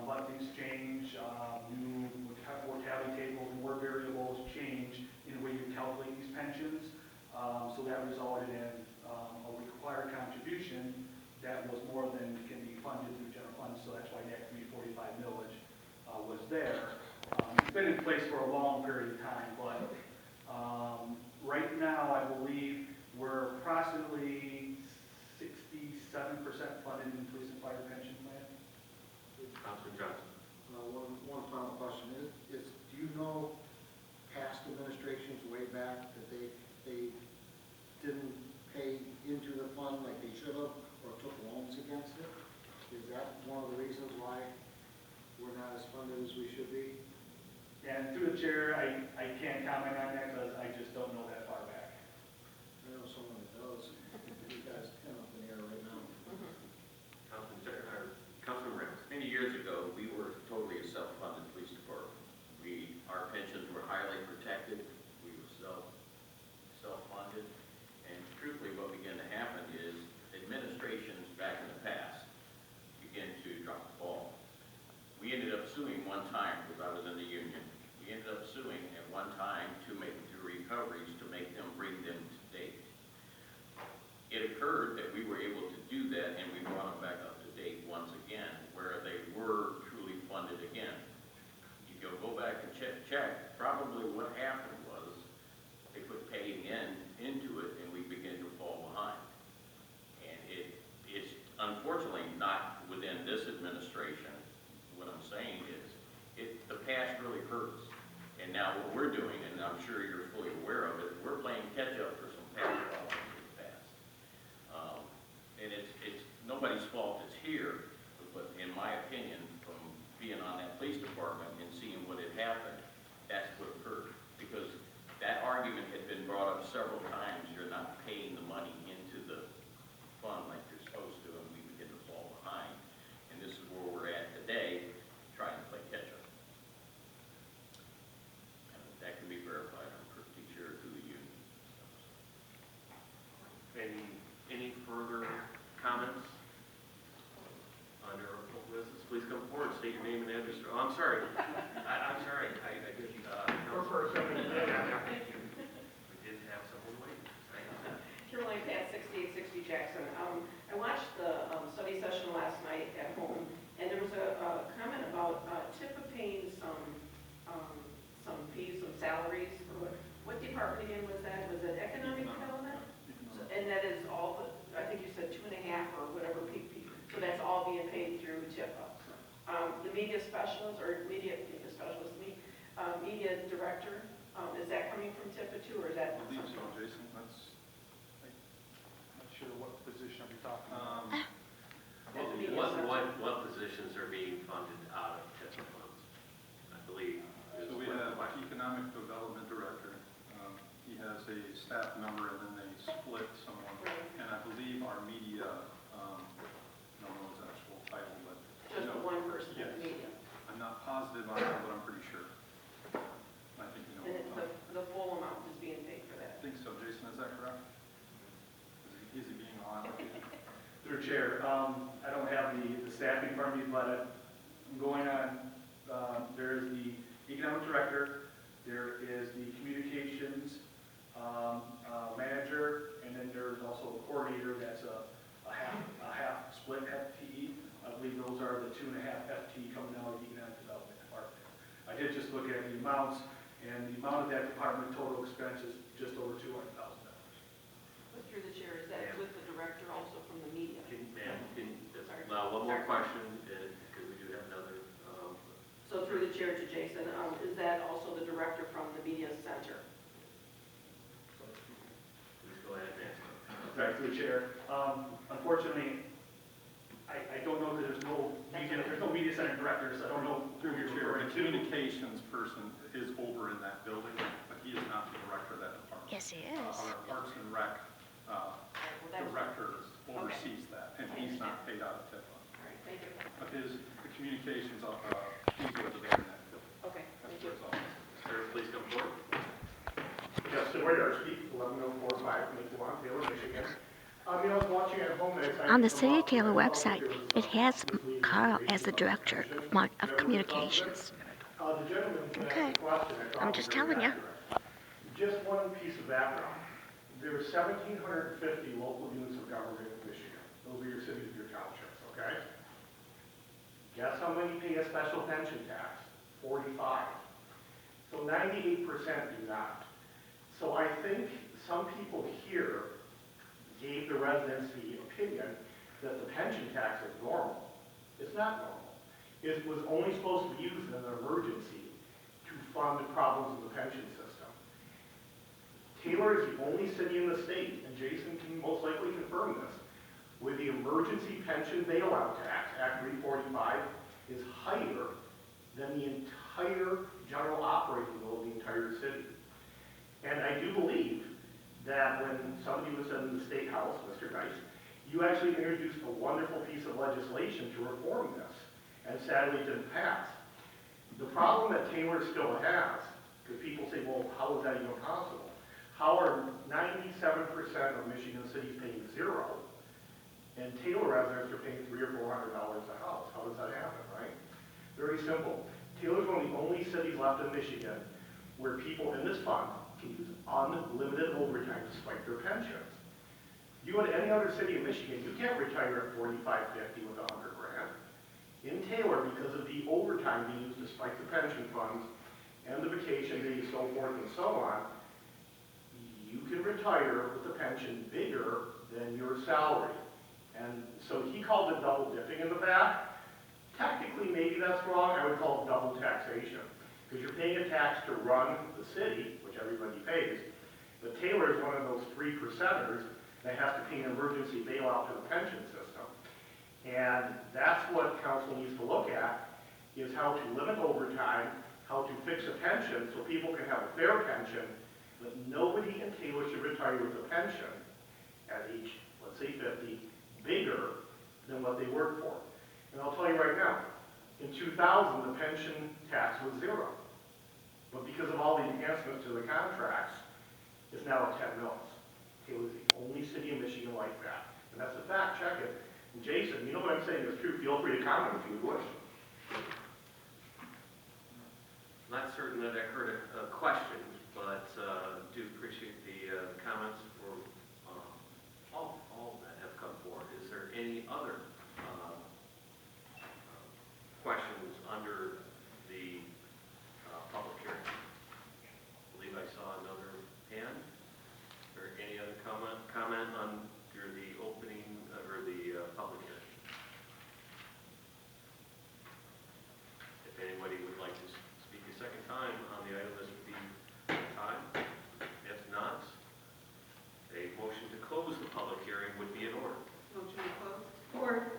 but things change, new mortality tables, more variables change in the way you calculate these pensions. So that resulted in a required contribution that was more than can be funded through general funds, so that's why that 345 millage was there. It's been in place for a long period of time, but right now I believe we're approximately 67% funded in police and fire pension plan. Councilman Johnson. One final question is do you know past administrations way back that they didn't pay into the fund like they should have or took loans against it? Is that one of the reasons why we're not as funded as we should be? And through the chair, I can't comment on that because I just don't know that far back. I know someone that does. You guys kind of up in the air right now. Councilman Rams. Many years ago, we were totally a self-funded police department. Our pensions were highly protected. We were self-funded. And truthfully, what began to happen is administrations back in the past began to drop the ball. We ended up suing one time because I was in the union. We ended up suing at one time to make the recoveries to make them bring them to date. It occurred that we were able to do that, and we brought them back up to date once again, where they were truly funded again. If you'll go back and check, probably what happened was they put paying into it, and we began to fall behind. And it's unfortunately not within this administration. What I'm saying is, the past really hurts. And now what we're doing, and I'm sure you're fully aware of it, we're playing catch up for some past problems in the past. And it's nobody's fault it's here, but in my opinion, from being on that police department and seeing what had happened, that's what occurred. Because that argument had been brought up several times, you're not paying the money into the fund like you're supposed to, and we begin to fall behind. And this is where we're at today, trying to play catch up. And that can be verified, I'm pretty sure, through the union. Any further comments on your business? Please come forward, state your name and address. Oh, I'm sorry. I'm sorry. I did. Thank you. We did have someone waiting. Caroline Pat, 6860 Jackson. I watched the study session last night at home, and there was a comment about TIPA paying some fees, some salaries. What department again was that? Was it economic development? And that is all, I think you said 2.5 or whatever PP. So that's all being paid through TIPA. The media specialist, or media specialist, media director, is that coming from TIPA too, or is that? I believe so, Jason. I'm not sure what position are we talking about. What positions are being funded out of TIPA funds? I believe. So we have economic development director. He has a staff member, and then they split someone. Right. And I believe our media, I don't know his actual title, but Just the one person in yes. the media. I'm not positive on that, but I'm pretty sure. I think you know. And the full amount is being paid for I that. think so, Jason. Is that correct? Is he being allocated? Through chair, I don't have the staffing in front of me, but I'm going on, there's the economic director, there is the communications manager, and then there's also a coordinator that's a half split FTE. I believe those are the 2.5 FTE coming out of the economic development department. I did just look at the amounts, and the amount of that department total expense is just over $200,000. But through the chair, is that with the director also from the media? Sorry. One more question, because we do have another. So through the chair to Jason, is that also the director from the media center? Please go ahead and answer. Right, through the chair. Unfortunately, I don't know because there's no media center director, so I don't know who you're Chair, referring the to. communications person is over in that building, but he is not the director of that department. Yes, he is. Our Parks and Rec director oversees that, and he's not paid out of TIPA. All right, thank you. But the communications, he's over there in that building. Okay, That's thank you. where it's all. Sir, please come forward. Justin Wojdarski, 1104 from Taylor, Michigan. I was watching watching at home that excited On the come City of up, Taylor I thought website, there was, it has obviously an Carl as the information Director pension. of And I wrote this up Communications. there. The gentleman who asked Okay. the question, I thought I'm was just very telling you. accurate. Just one piece of background. There are 1,750 local units of government in Michigan. Those are your cities, your townships, okay? Guess how many pay a special pension tax? 45. So 98% do not. So I think some people here gave the residents the opinion that the pension tax is normal. It's not normal. It was only supposed to be used in an emergency to fund problems in the pension system. Taylor is the only city in the state, and Jason can most likely confirm this, where the emergency pension bailout tax, Act 345, is higher than the entire general operating bill of the entire city. And I do believe that when somebody was in the State House, Mr. Geis, you actually introduced a wonderful piece of legislation to reform this, and sadly it didn't pass. The problem that Taylor still has, because people say, well, how is that even possible? How are 97% of Michigan cities paying zero, and Taylor residents are paying $300 or $400 a house? How does that happen, right? Very simple. Taylor's one of the only cities left in Michigan where people in this fund can use unlimited overtime to spike their pensions. You go to any other city in Michigan, you can't retire at 45, 50 with 100 grand. In Taylor, because of the overtime being used to spike the pension funds and the vacation days, so forth and so on, you can retire with a pension bigger than your salary. And so he called it double dipping in the back. Technically, maybe that's wrong. I would call it double taxation, because you're paying a tax to run the city, which everybody pays, but Taylor is one of those 3%ers that has to pay an emergency bailout to the pension system. And that's what council needs to look at, is how to limit overtime, how to fix a pension so people can have a fair pension, but nobody in Taylor should retire with a pension at age, let's say 50, bigger than what they worked for. And I'll tell you right now, in 2000, the pension tax was zero. But because of all the enhancements to the contracts, it's now at 10 mils. Taylor's the only city in Michigan like that. And that's a fact, check it. And Jason, you know what I'm saying is true. Feel free to comment if you wish. Not certain that I heard a question, but do appreciate the comments for all that have come forward. Is there any other questions under the public hearing? I believe I saw another hand. Is there any other comment under the opening or the public hearing? If anybody would like to speak a second time on the item, this would be the time. If not, a motion to close the public hearing would be in order. Motion to close. Or.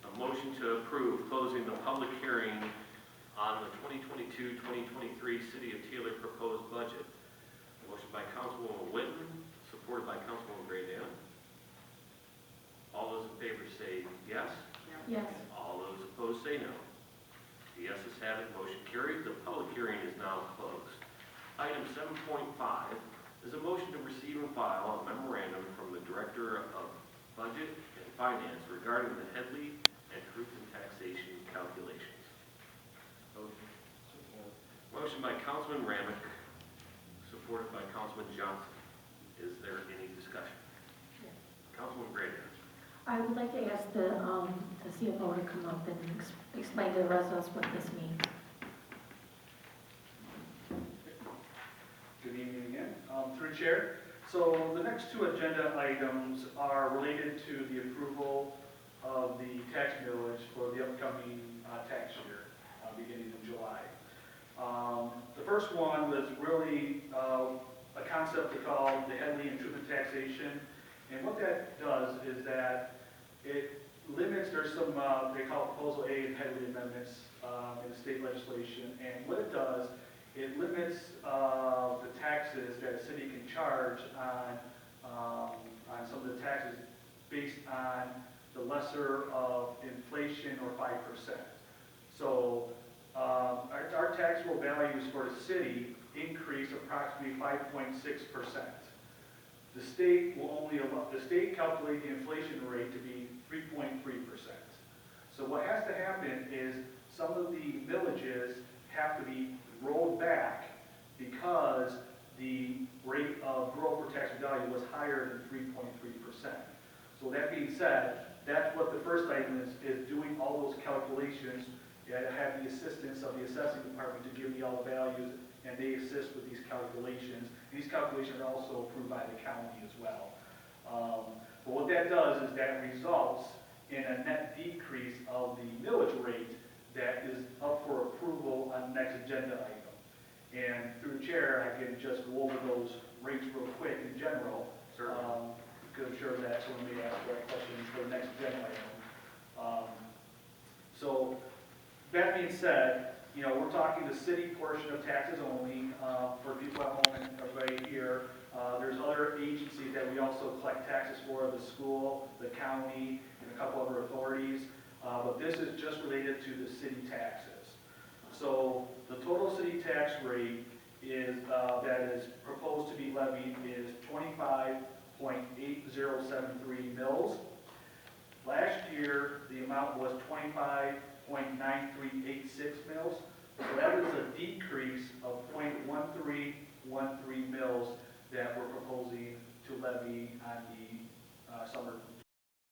A motion to approve closing the public hearing on the 2022-2023 City of Taylor proposed budget. Motion by Councilwoman Witten, supported by Councilwoman Graydan. All those in favor say yes. Yes. All those opposed say no. The yeses have it, motion carries. The public hearing is now closed. Item 7.5 is a motion to receive and file a memorandum from the Director of Budget and Finance regarding the Headley and truth and taxation calculations. Motion by Councilman Ramick, supported by Councilman Johnson. Is there any discussion? Councilman Grayson. I would like to ask the CFO to come up and explain to the residents what this means. Good evening again. Through Chair. So the next two agenda items are related to the approval of the tax millage for the upcoming tax year, beginning in July. The first one was really a concept we call the Headley and Truth and Taxation. And what that does is that it limits, there's some, they call it Proposal A and Headley amendments in the state legislation. And what it does, it limits the taxes that a city can charge on some of the taxes based on the lesser of inflation or 5%. So our taxable values for the city increase approximately 5.6%. the state will only allow, the state calculate the inflation rate to be 3.3%. So what has to happen is some of the villages have to be rolled back because the rate of growth for tax value was higher than 3.3%. So that being said, that's what the first item is doing all those calculations. I have the assistance of the assessing department to give me all the values, and they assist with these calculations. These calculations are also approved by the county as well. But what that does is that results in a net decrease of the millage rate that is up for approval on the next agenda item. And through the chair, I can just go over those rates real quick in general. Certainly. Because I'm sure that someone may ask that question for the next agenda item. So that being said, you know, we're talking the city portion of taxes only, for people at home and everybody here. There's other agencies that we also collect taxes for, the school, the county, and a couple other authorities. But this is just related to the city taxes. So the total city tax rate is, that is proposed to be levied is 25.8073 mils. Last year, the amount was 25.9386 mils. So that is a decrease of 0.1313 mils that we're proposing to levy on the summer